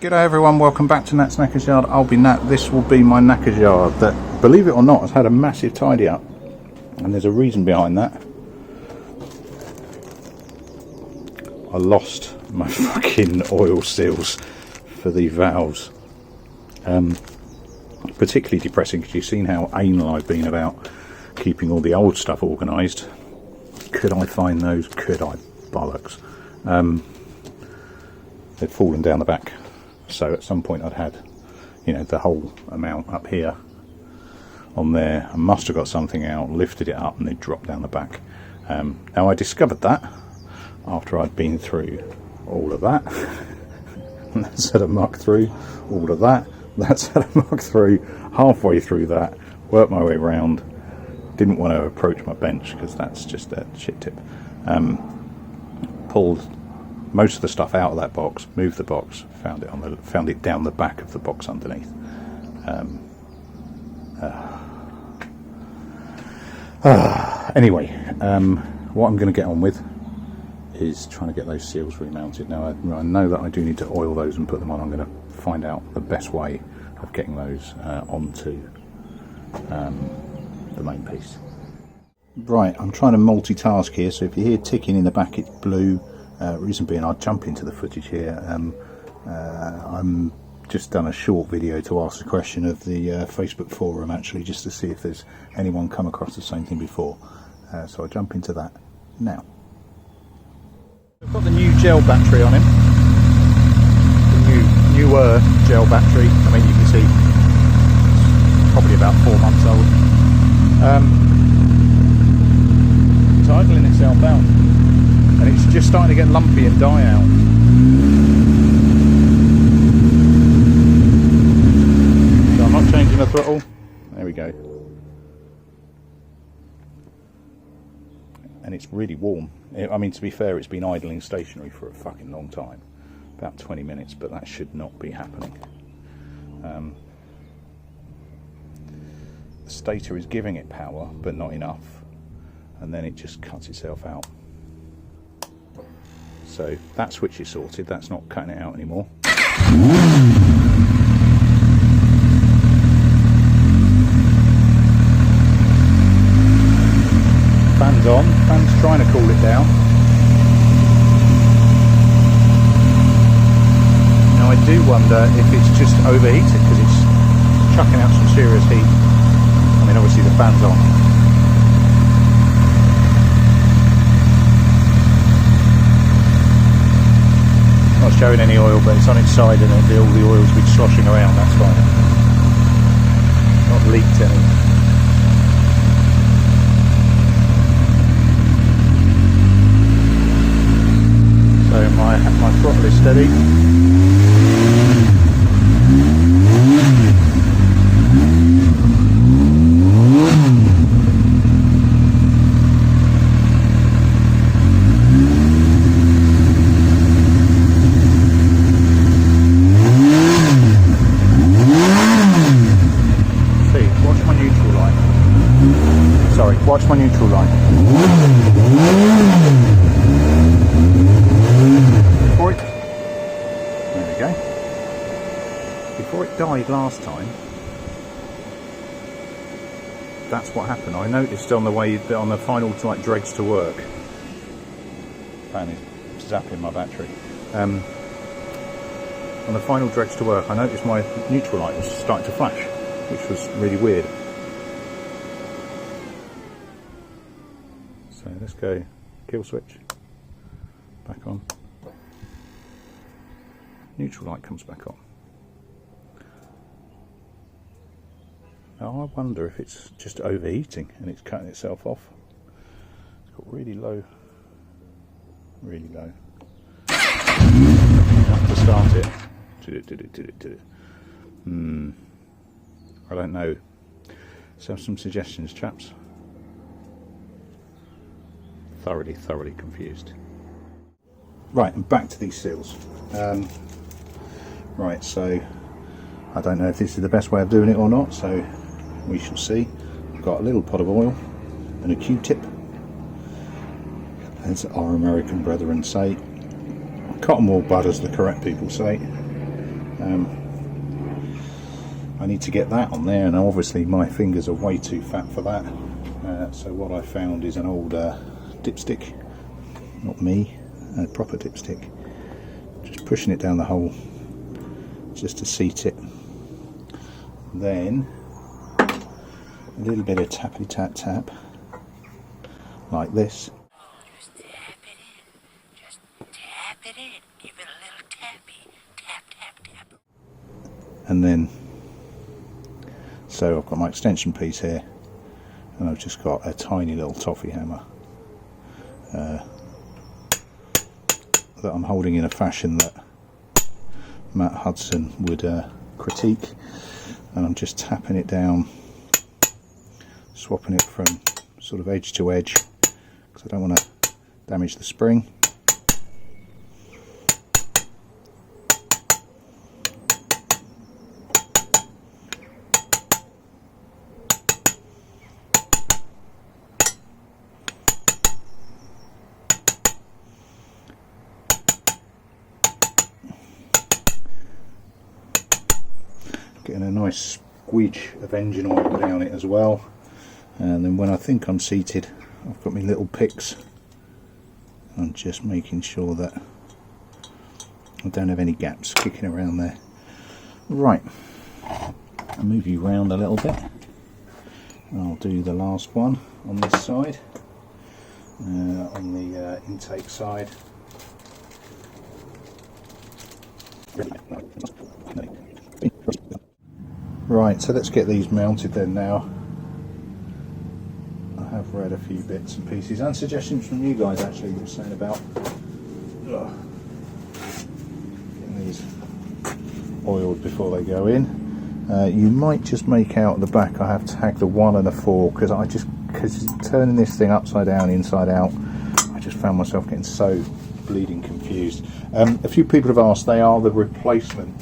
G'day everyone, welcome back to Nat's Knackers Yard. I'll be Nat. This will be my knackers yard that, believe it or not, has had a massive tidy up, and there's a reason behind that. I lost my fucking oil seals for the valves. Particularly depressing because you've seen how anal I've been about keeping all the old stuff organised. Could I find those? Could I? Bollocks. They'd fallen down the back. So at some point I'd had, you know, the whole amount up here on there. I must have got something out, lifted it up, and it dropped down the back. Now I discovered that after I'd been through all of that. That's had a muck through all of that. That's had a muck through halfway through that. Worked my way around. Didn't want to approach my bench because that's just a shit tip. Pulled most of the stuff out of that box, moved the box, found it down the back of the box underneath. Anyway, what I'm going to get on with is trying to get those seals remounted. Now I know that I do need to oil those and put them on. I'm going to find out the best way of getting those onto the main piece. Right, I'm trying to multitask here, so if you hear ticking in the back, it's blue. Reason being, I'll jump into the footage here. I'm just done a short video to ask the question of the Facebook forum, actually, just to see if there's anyone come across the same thing before. So I'll jump into that now. I've got the new gel battery on him. The newer gel battery. I mean, you can see it's probably about 4 months old. It's idling itself out. And it's just starting to get lumpy and die out. So I'm not changing the throttle. There we go. And it's really warm. I mean, to be fair, it's been idling stationary for a fucking long time. About 20 minutes, but that should not be happening. The stator is giving it power, but not enough. And then it just cuts itself out. So that switch is sorted, that's not cutting it out anymore. Fan's on, fan's trying to cool it down. Now I do wonder if it's just overheated because it's chucking out some serious heat. I mean, obviously the fan's on. Not showing any oil, but it's on its side and all the oil's been sloshing around, that's fine. Not leaked any. So my throttle is steady. Watch my neutral line. There we go. Before it died last time, that's what happened. I noticed on the way, on the final dregs to work, fan is zapping my battery. On the final dregs to work, I noticed my neutral light was starting to flash, which was really weird. So let's go kill switch, back on, neutral light comes back on. Now I wonder if it's just overheating and it's cutting itself off. It's got really low, really low. start it. I don't know. So some suggestions, chaps. Thoroughly confused. Right, and back to these seals. Right, so I don't know if this is the best way of doing it or not, so we shall see. I've got a little pot of oil and a Q-tip, as our American brethren say. Cotton wool bud, as the correct people say. I need to get that on there, and obviously my fingers are way too fat for that. So what I found is an old dipstick, not me, a proper dipstick. Just pushing it down the hole just to seat it. Then a little bit of tappity tap tap like this. Just tap it in. Just tap it in. Give it a little tappy. Tap, tap, tap. And then, so I've got my extension piece here, and I've just got a tiny little toffee hammer that I'm holding in a fashion that Matt Hudson would critique, and I'm just tapping it down, swapping it from sort of edge to edge because I don't want to damage the spring. Getting a nice squidge of engine oil down it as well, and then when I think I'm seated, I've got my little picks. I'm just making sure that I don't have any gaps kicking around there. Right, I'll move you round a little bit. I'll do the last one on this side, on the intake side. Right, so let's get these mounted then now. I have read a few bits and pieces and suggestions from you guys actually that were saying about getting these oiled before they go in. You might just make out at the back I have tagged a 1 and a 4 because turning this thing upside down, inside out, I just found myself getting so bleeding confused. A few people have asked, they are the replacement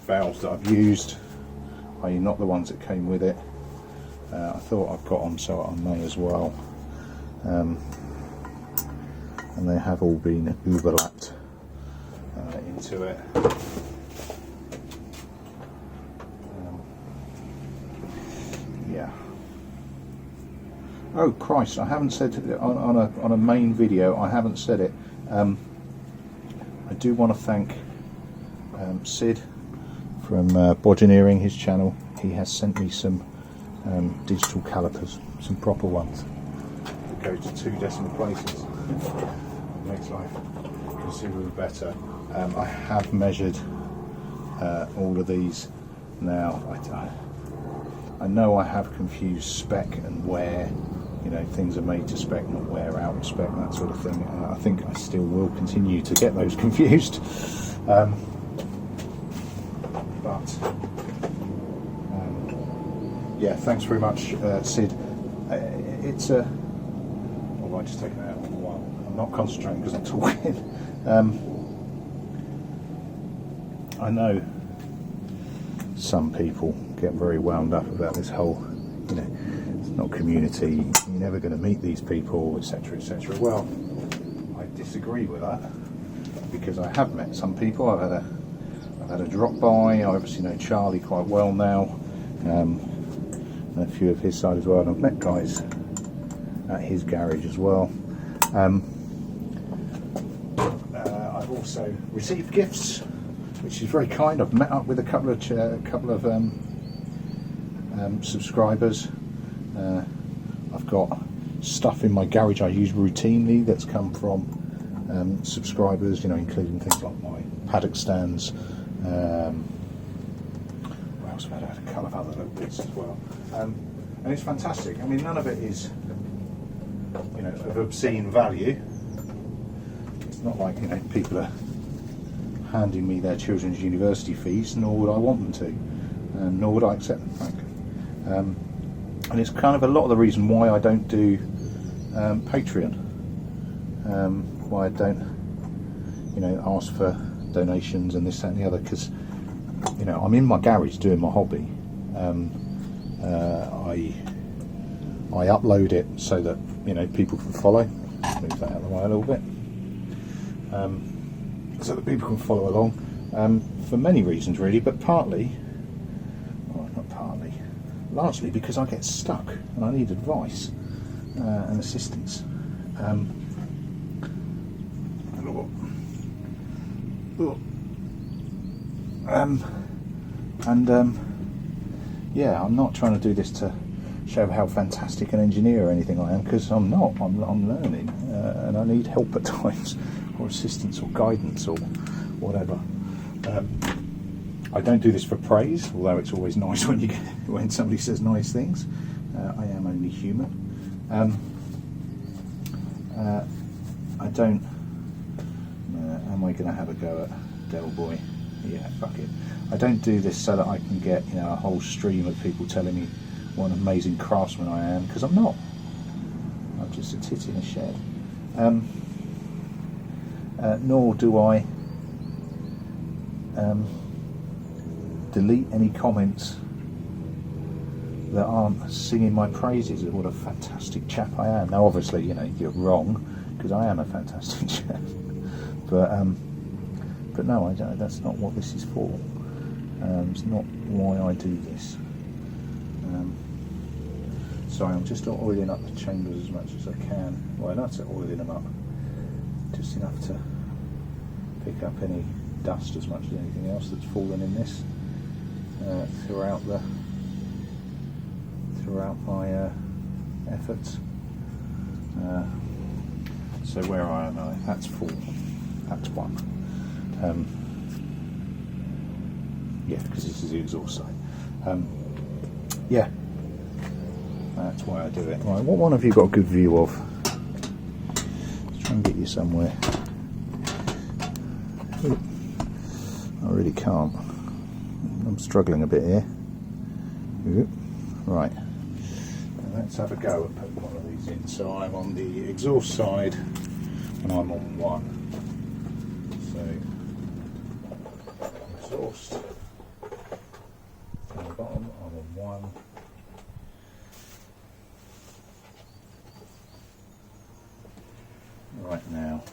valves that I've used, i.e. not the ones that came with it. I thought I've got them, so I may as well. And they have all been overlapped into it. Yeah. Oh Christ! I haven't said it on a main video. I haven't said it. I do want to thank Sid from Bodgeneering, his channel. He has sent me some digital calipers, some proper ones that go to 2 decimal places. It makes life considerably better. I have measured all of these now. I know I have confused spec and wear. You know, things are made to spec, not wear out of spec, that sort of thing. I think I still will continue to get those confused. Yeah, thanks very much, Sid. It's a... Well, I just taken it out for a while. I'm not concentrating because I'm talking. I know some people get very wound up about this whole, you know, it's not community, you're never going to meet these people, etc., etc. Well, I disagree with that because I have met some people. I've had a drop by. I obviously know Charlie quite well now, and a few of his side as well, and I've met guys at his garage as well. I've also received gifts, which is very kind. I've met up with a couple of subscribers. I've got stuff in my garage I use routinely that's come from subscribers, you know, including things like my paddock stands. What else have I had? A couple of other little bits as well. And it's fantastic. I mean, none of it is, you know, of obscene value. It's not like, you know, people are handing me their children's university fees, nor would I want them to, and nor would I accept them, frankly. And it's kind of a lot of the reason why I don't do Patreon, why I don't, you know, ask for donations and this, that and the other, because, you know, I'm in my garage doing my hobby. I upload it so that, you know, people can follow. Move that out of the way a little bit, so that people can follow along, for many reasons really, but partly, well, not partly, largely because I get stuck and I need advice and assistance. Yeah, I'm not trying to do this to show how fantastic an engineer or anything I am, because I'm not. I'm learning, and I need help at times, or assistance, or guidance, or whatever. I don't do this for praise, although it's always nice when you get, when somebody says nice things. I am only human. I don't. Am I going to have a go at Del Boy? Yeah, fuck it. I don't do this so that I can get, you know, a whole stream of people telling me what an amazing craftsman I am, because I'm not. I'm just a tit in a shed. Nor do I delete any comments that aren't singing my praises of what a fantastic chap I am. Now, obviously, you know, you're wrong, because I am a fantastic chap. But no, I don't, that's not what this is for. It's not why I do this. Sorry, I'm just oiling up the chambers as much as I can. Well, not to oiling them up, just enough to pick up any dust as much as anything else that's fallen in this throughout my efforts. So where am I? That's full. That's one. Yeah, because this is the exhaust side. Yeah, that's why I do it. Right, what one have you got a good view of? Let's try and get you somewhere. I really can't. I'm struggling a bit here. Right, let's have a go and put one of these in. So I'm on the exhaust side and I'm on one. So exhaust on the bottom, I'm on one. Right now,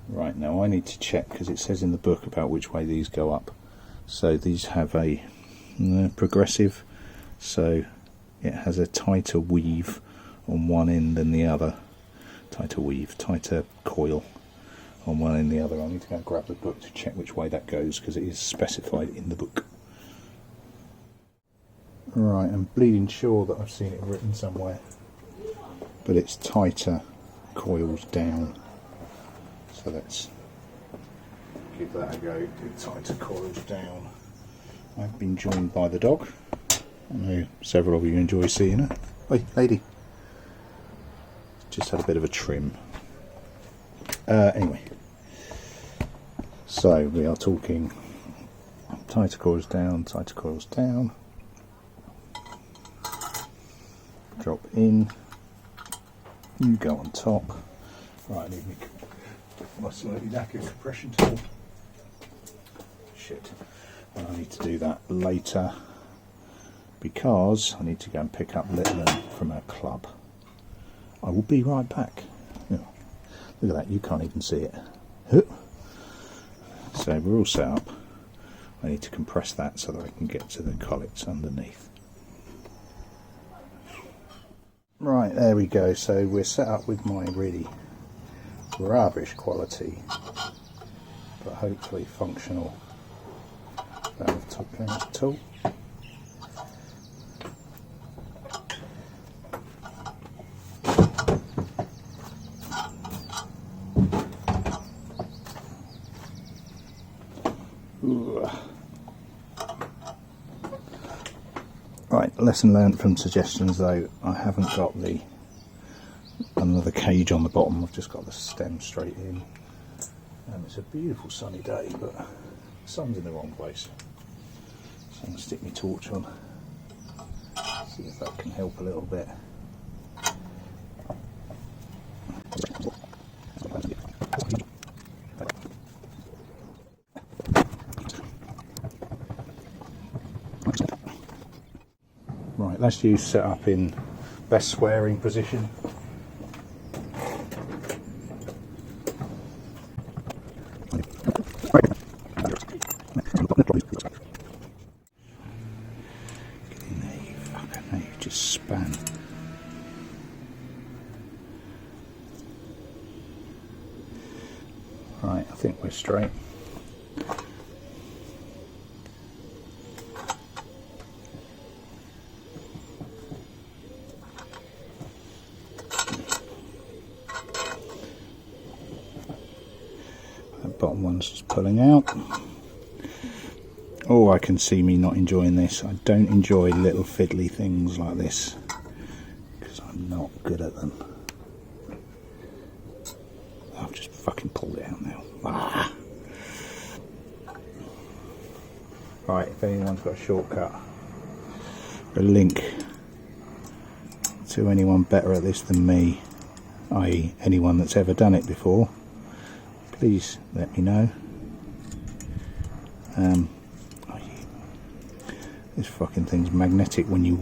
right now I need to check, because it says in the book about which way these go up. So these have a progressive, so it has a tighter weave on one end than the other. Tighter coil on one end than the other. I need to go and grab the book to check which way that goes, because it is specified in the book. Right, I'm bleeding sure that I've seen it written somewhere, but it's tighter coils down. So let's give that a go. Do tighter coils down. I've been joined by the dog. I know several of you enjoy seeing her. Wait, lady. Just had a bit of a trim. Anyway, so we are talking tighter coils down, drop in, you go on top. Right, I need my slightly knackered compression tool. Shit, well, I need to do that later, because I need to go and pick up Little from her club. I will be right back. Yeah. Look at that, you can't even see it. So we're all set up. I need to compress that so that I can get to the collets underneath. Right, there we go. So we're set up with my really rubbish quality, but hopefully functional valve top clearance tool. Right, lesson learned from suggestions though, I haven't got the another cage on the bottom. I've just got the stem straight in. It's a beautiful sunny day, but the sun's in the wrong place. So I'm going to stick my torch on, see if that can help a little bit. Right, that's you set up in best swearing position. Just span. Right, I think we're straight. That bottom one's just pulling out. Oh, I can see me not enjoying this. I don't enjoy little fiddly things like this because I'm not good at them. I've just fucking pulled it out now. Ah. Right, if anyone's got a shortcut, a link to anyone better at this than me, i.e. anyone that's ever done it before, please let me know. This fucking thing's magnetic when you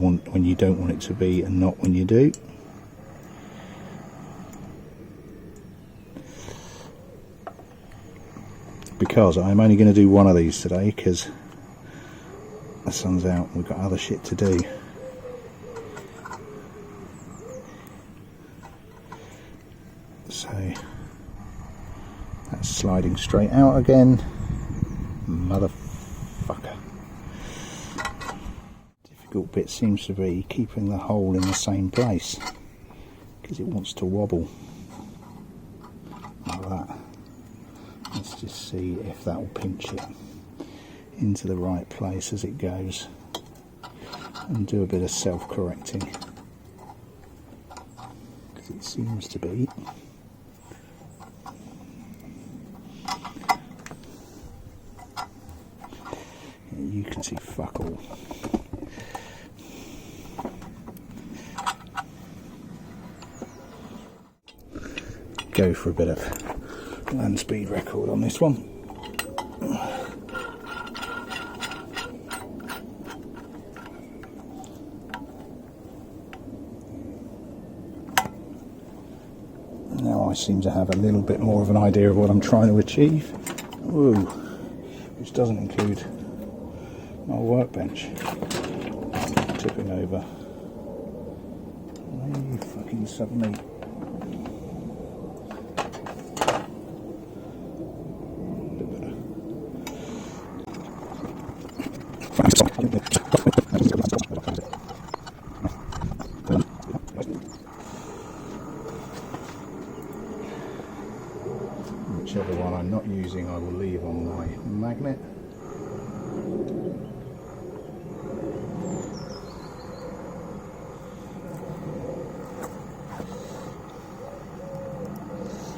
don't want it to be, and not when you do. Because I'm only going to do one of these today, because the sun's out. We've got other shit to do. So that's sliding straight out again. Motherfucker. Difficult bit seems to be keeping the hole in the same place, because it wants to wobble like that. Let's just see if that will pinch it into the right place as it goes, and do a bit of self-correcting, because it seems to be. You can see fuck all. Go for a bit of land speed record on this one. Now I seem to have a little bit more of an idea of what I'm trying to achieve. Ooh, which doesn't include my workbench tipping over. Why are you fucking suddenly... Whichever one I'm not using, I will leave on my magnet.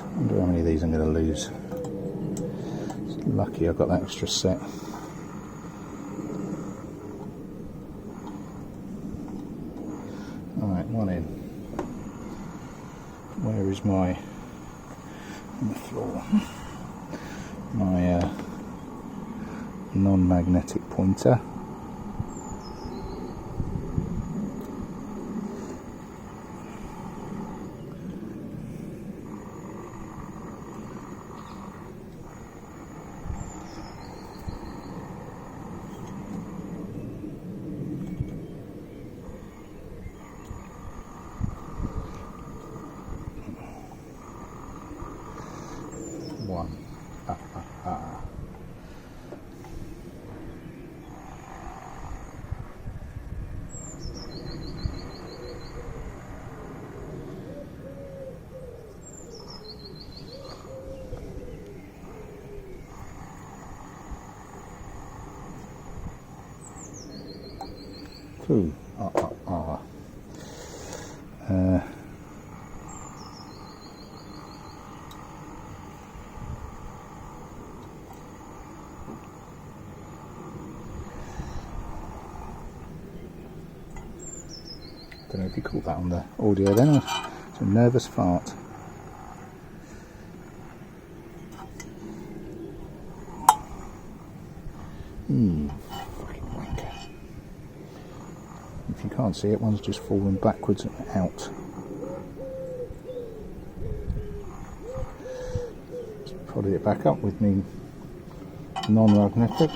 I wonder how many of these I'm going to lose. It's lucky I got that extra set. Alright, one in. Where is my... on the floor. My non-magnetic pointer. One. Two. Don't know if you caught that on the audio then. It's a nervous fart. Fucking wanker. If you can't see it, one's just fallen backwards and out. Just prodded it back up with me non-magnetic.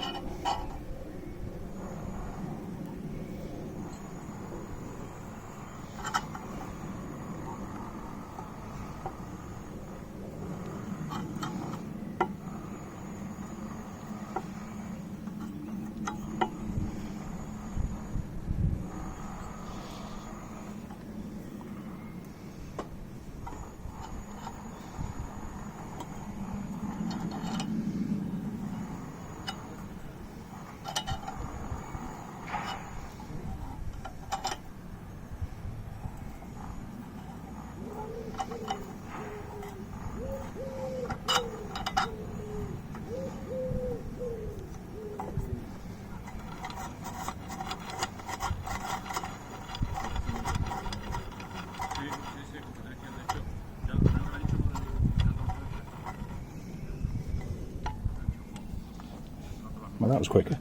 Well, that was quicker.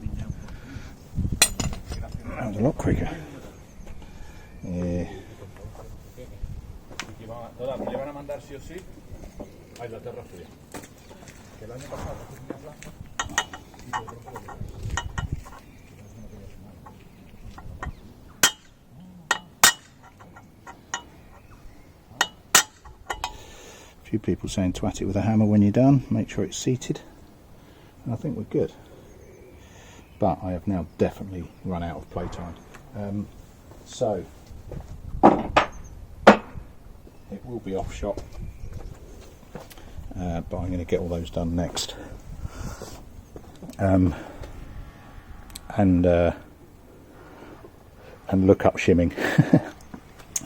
That was a lot quicker. Yeah. A few people saying twat it with a hammer when you're done. Make sure it's seated. And I think we're good. But I have now definitely run out of playtime. So it will be off shot, but I'm going to get all those done next. And look up shimming.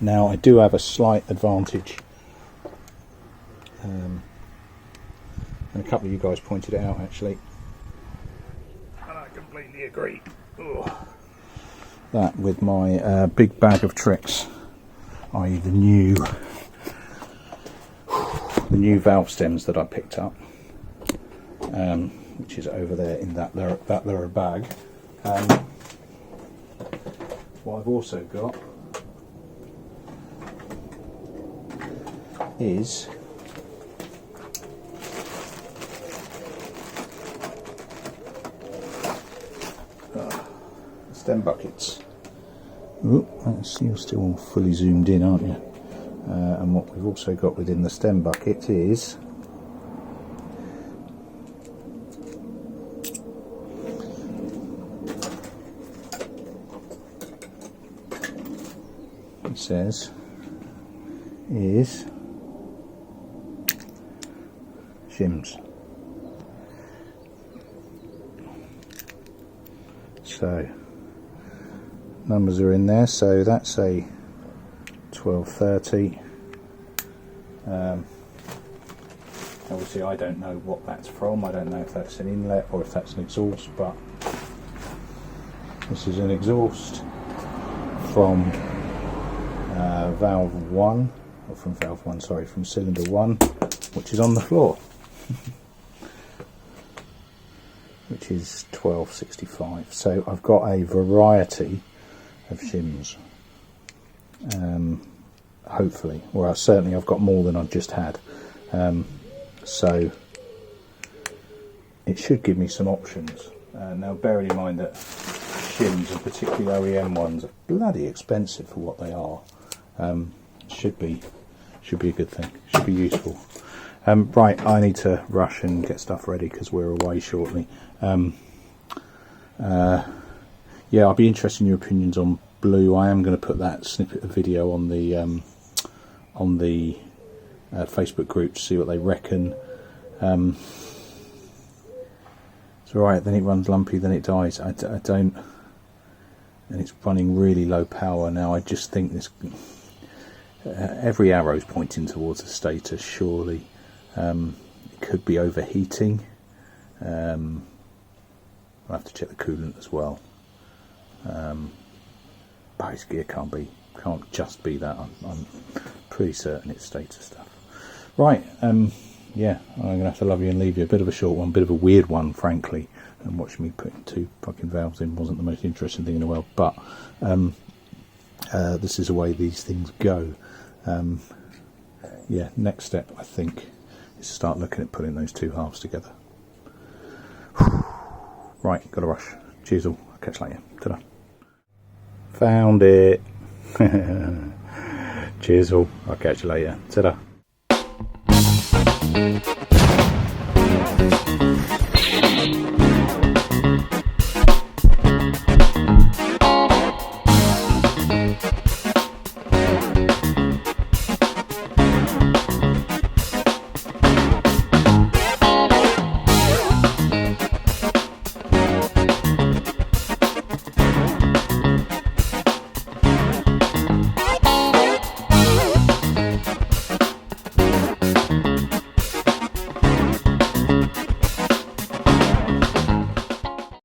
Now I do have a slight advantage, and a couple of you guys pointed it out actually. Completely agree. Ugh. That with my big bag of tricks, i.e. the new valve stems that I picked up, which is over there in that there bag. What I've also got is stem buckets. Ooh, you're still fully zoomed in, aren't you? And what we've also got within the stem bucket is it says is shims. So numbers are in there, so that's a 1230. Obviously I don't know what that's from. I don't know if that's an inlet or if that's an exhaust, but this is an exhaust from valve 1, or from valve 1, sorry, from cylinder 1, which is on the floor. Which is 1265. So I've got a variety of shims. Hopefully, well, certainly I've got more than I've just had. So it should give me some options. Now, bearing in mind that shims, and particularly OEM ones, are bloody expensive for what they are. Should be a good thing. Should be useful. Right, I need to rush and get stuff ready because we're away shortly. Yeah, I'll be interested in your opinions on blue. I am going to put that snippet of video on the Facebook group to see what they reckon. It's alright, then it runs lumpy, then it dies. I don't, and it's running really low power now. I just think this every arrow's pointing towards a status, surely. It could be overheating. I'll have to check the coolant as well. Base gear can't be can't just be that. I'm pretty certain it's stator stuff. Right, yeah, I'm going to have to love you and leave you. A bit of a short one, bit of a weird one, frankly. And watching me putting 2 fucking valves in wasn't the most interesting thing in the world. But this is the way these things go. Yeah, next step, I think, is to start looking at putting those 2 halves together. Right, got to rush. Cheers all. I'll catch you later. Ta-da. Found it. Cheers all. I'll catch you later. Ta-da.